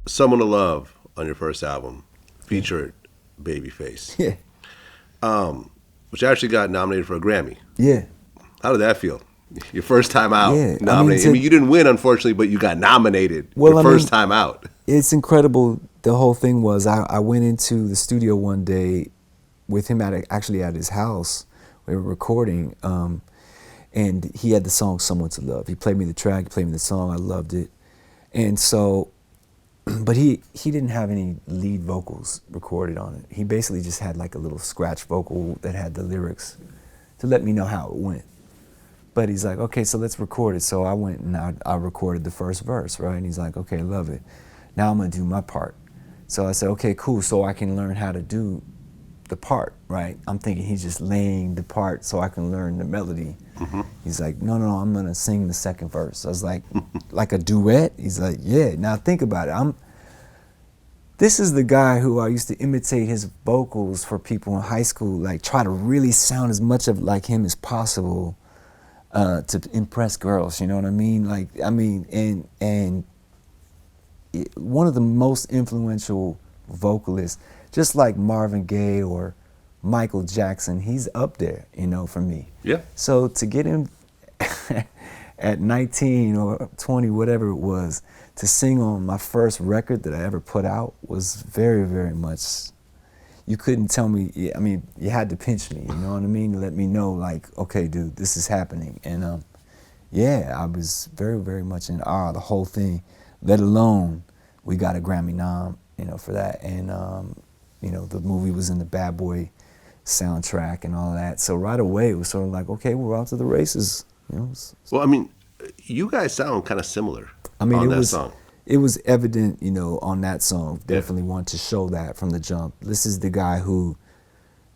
Someone to Love on your first album featured Babyface, Yeah, which actually got nominated for a Grammy. yeah, How did that feel? Your first time out yeah. nominated. You didn't win, unfortunately, but you got nominated Well, your first time out. it's incredible. The whole thing was I went into the studio one day with him actually at his house. We were recording, and he had the song "Someone to Love." He played me the track, he played me the song. I loved it, and so, but he didn't have any lead vocals recorded on it. He basically just had like a little scratch vocal that had the lyrics to let me know how it went. But he's like, okay, so let's record it. So I went and I recorded the first verse, right? And he's like, okay, love it. Now I'm gonna do my part. So I said, okay, cool, so I can learn how to do the part, right? I'm thinking he's just laying the part so I can learn the melody. Mm-hmm. He's like, no, I'm gonna sing the second verse. I was like a duet? He's like, yeah, now think about it. This is the guy who I used to imitate his vocals for people in high school, like try to really sound as much of like him as possible to impress girls, you know what I mean? And one of the most influential vocalists, just like Marvin Gaye or Michael Jackson, he's up there, you know, for me. Yeah. So to get him at 19 or 20, whatever it was, to sing on my first record that I ever put out was very, very much, you couldn't tell me, I mean, you had to pinch me, you know what I mean, to let me know, like, okay, dude, this is happening. And yeah, I was very, very much in awe of the whole thing, let alone we got a Grammy nom, you know, for that. And, you know, the movie was in the Bad Boy soundtrack and all that. So right away, it was sort of like, okay, we're out to the races, you know. Well, I mean, you guys sound kind of similar on that song. It was evident, you know, on that song. Definitely wanted to show that from the jump. This is the guy who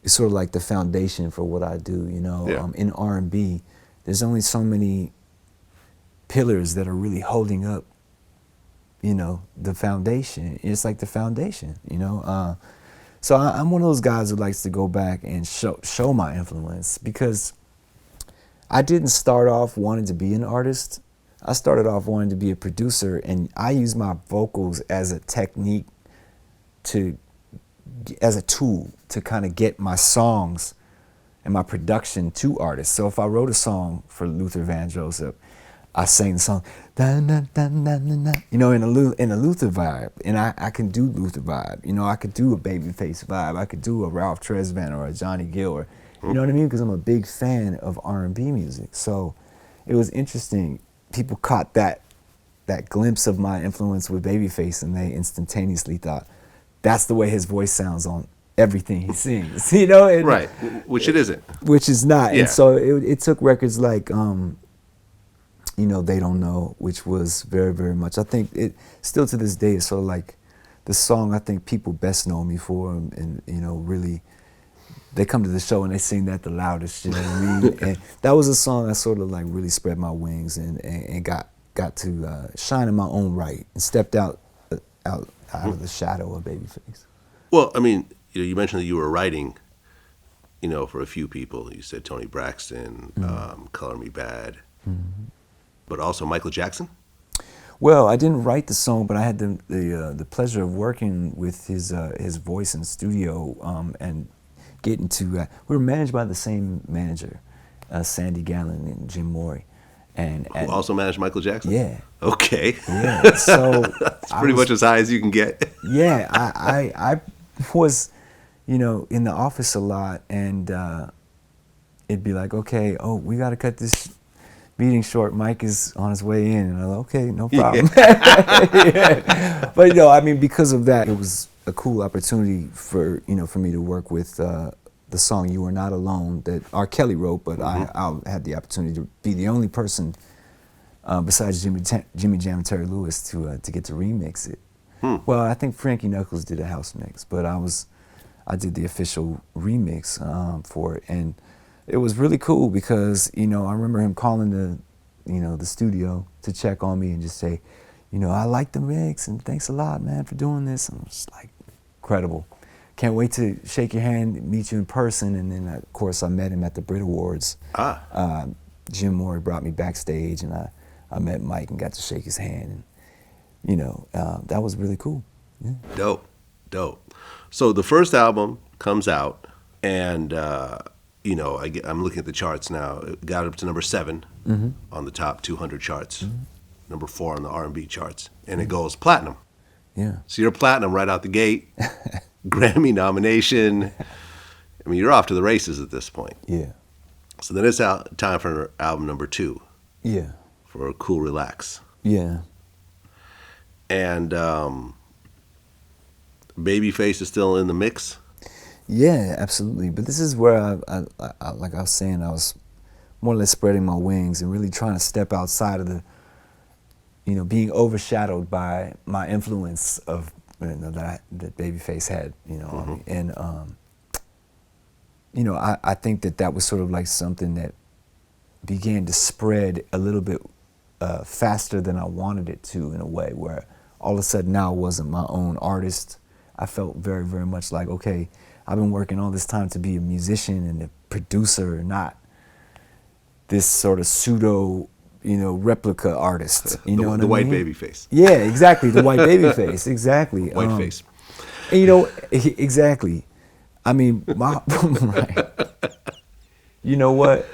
is sort of like the foundation for what I do, you know. Yeah. In R&B, there's only so many pillars that are really holding up, you know, the foundation. It's like the foundation, you know. So I'm one of those guys who likes to go back and show my influence, because I didn't start off wanting to be an artist. I started off wanting to be a producer, and I use my vocals as a technique as a tool to kind of get my songs and my production to artists. So if I wrote a song for Luther Vandross, I sang the song, dun, dun, dun, dun, dun, dun, you know, in a Luther vibe, and I can do Luther vibe. You know, I could do a Babyface vibe. I could do a Ralph Tresvant or a Johnny Gill, or you know what I mean? Because I'm a big fan of R&B music. So it was interesting. People caught that glimpse of my influence with Babyface, and they instantaneously thought that's the way his voice sounds on everything he sings. You know, and, right? Which it isn't. Which is not. Yeah. And so it took records like, you know, They Don't Know, which was very, very much. I think it still to this day is sort of like the song I think people best know me for, and you know, really. They come to the show and they sing that the loudest, you know what I mean? And that was a song I sort of like really spread my wings and got to shine in my own right and stepped out of the shadow of Babyface. Well, I mean, you mentioned that you were writing, you know, for a few people. You said Tony Braxton, Color Me Bad, but also Michael Jackson? Well, I didn't write the song, but I had the pleasure of working with his voice in the studio and getting to, we were managed by the same manager, Sandy Gallin and Jim Morey. And Who also managed Michael Jackson? Yeah. Okay. Yeah, so. It's pretty much as high as you can get. Yeah, I was, you know, in the office a lot, and it'd be like, okay, oh, we got to cut this meeting short. Mike is on his way in, and I'm like, okay, no problem. Yeah. But you know, I mean, because of that, it was a cool opportunity for me to work with the song "You Are Not Alone" that R. Kelly wrote, but I had the opportunity to be the only person besides Jimmy Jam and Terry Lewis to get to remix it. Well, I think Frankie Knuckles did a house mix, but I did the official remix for it, and it was really cool because, you know, I remember him calling the studio to check on me and just say, you know, I like the mix and thanks a lot, man, for doing this. And I was like, incredible. Can't wait to shake your hand, meet you in person. And then, of course, I met him at the Brit Awards. Jim Morey brought me backstage, and I met Mike and got to shake his hand. And that was really cool. Yeah. Dope. So the first album comes out, and I'm looking at the charts now. It got up to number 7 on the top 200 charts, number 4 on the R&B charts, and it goes platinum. Yeah. So you're platinum right out the gate, Grammy nomination. I mean, you're off to the races at this point. Yeah. So then it's time for album number 2. Yeah. For Cool Relax. Yeah. And Babyface is still in the mix. Yeah, absolutely. But this is where I like I was saying, I was more or less spreading my wings and really trying to step outside of the, being overshadowed by my influence of that Babyface had, on me. And I think that was sort of like something that began to spread a little bit faster than I wanted it to, in a way where all of a sudden now I wasn't my own artist. I felt very, very much like, okay, I've been working all this time to be a musician and a producer, not this sort of pseudo, replica artist. You know what I mean? The white Babyface. Yeah, exactly. The white Babyface. Exactly. White face. And, exactly. I mean, right. You know what?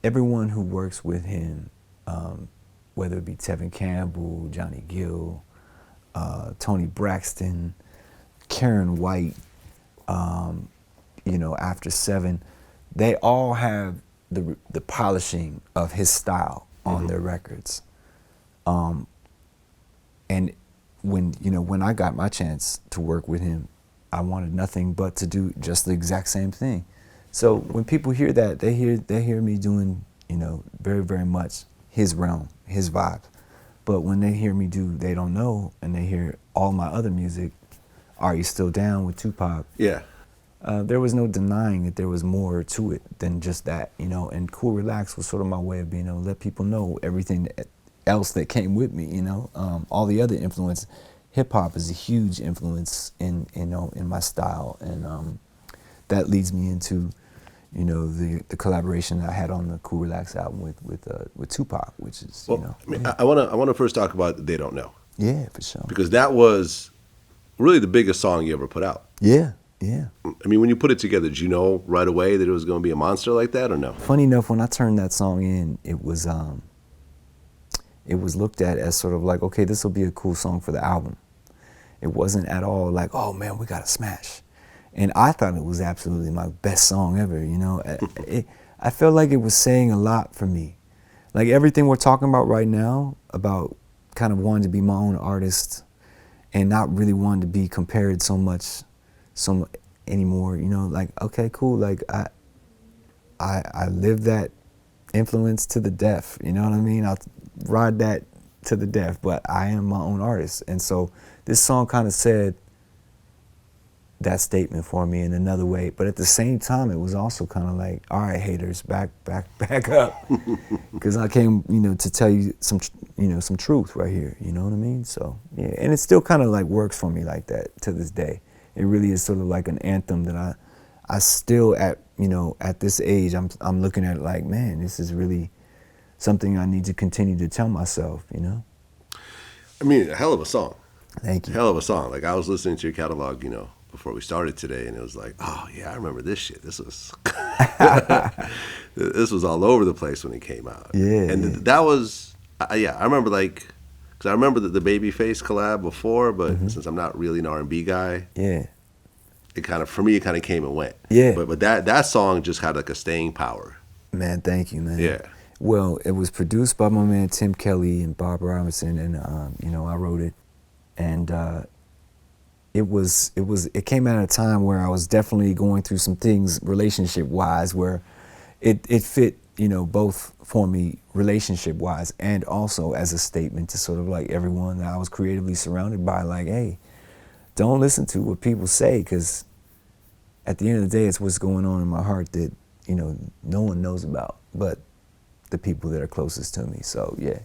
Everyone who works with him, whether it be Tevin Campbell, Johnny Gill, Tony Braxton, Karen White, After 7, they all have the polishing of his style on their records. And when I got my chance to work with him, I wanted nothing but to do just the exact same thing. So when people hear that, they hear me doing, very, very much his realm, his vibe. But when they hear me do They Don't Know, and they hear all my other music, Are You Still Down with Tupac? Yeah. There was no denying that there was more to it than just that, and Cool Relax was sort of my way of being able to let people know everything else that came with me, all the other influence. Hip hop is a huge influence in my style, and that leads me into, the collaboration I had on the Cool Relax album with Tupac, which is, I want to first talk about They Don't Know. Yeah, for sure. Because that was really the biggest song you ever put out. Yeah. Yeah. I mean, when you put it together, did you know right away that it was going to be a monster like that, or no? Funny enough, when I turned that song in, it was looked at as sort of like, okay, this will be a cool song for the album. It wasn't at all like, oh man, we got to smash. And I thought it was absolutely my best song ever, I felt like it was saying a lot for me. Like everything we're talking about right now, about kind of wanting to be my own artist and not really wanting to be compared so much anymore, like, okay, cool, like I live that influence to the death, you know what I mean? I'll ride that to the death, but I am my own artist. And so this song kind of said that statement for me in another way, but at the same time it was also kind of like, all right, haters, back up, because I came, to tell you some truth right here, you know what I mean? So yeah, and it still kind of like works for me like that to this day. It really is sort of like an anthem that I still at this age I'm looking at it like, man, this is really something I need to continue to tell myself, I mean, a hell of a song. Thank you. Hell of a song. Like I was listening to your catalog, before we started today, and it was like, oh yeah, I remember this shit. This was this was all over the place when it came out. Yeah. And that was I remember because I remember the Babyface collab before, but since I'm not really an R&B guy, yeah, it kind of came and went. Yeah. But that song just had like a staying power. Man, thank you, man. Yeah. Well, it was produced by my man Tim Kelly and Bob Robinson, and I wrote it, and it came at a time where I was definitely going through some things relationship wise, where it fit, both for me relationship wise and also as a statement to sort of like everyone that I was creatively surrounded by, like, hey, don't listen to what people say, because at the end of the day, it's what's going on in my heart that, no one knows about but the people that are closest to me. So yeah.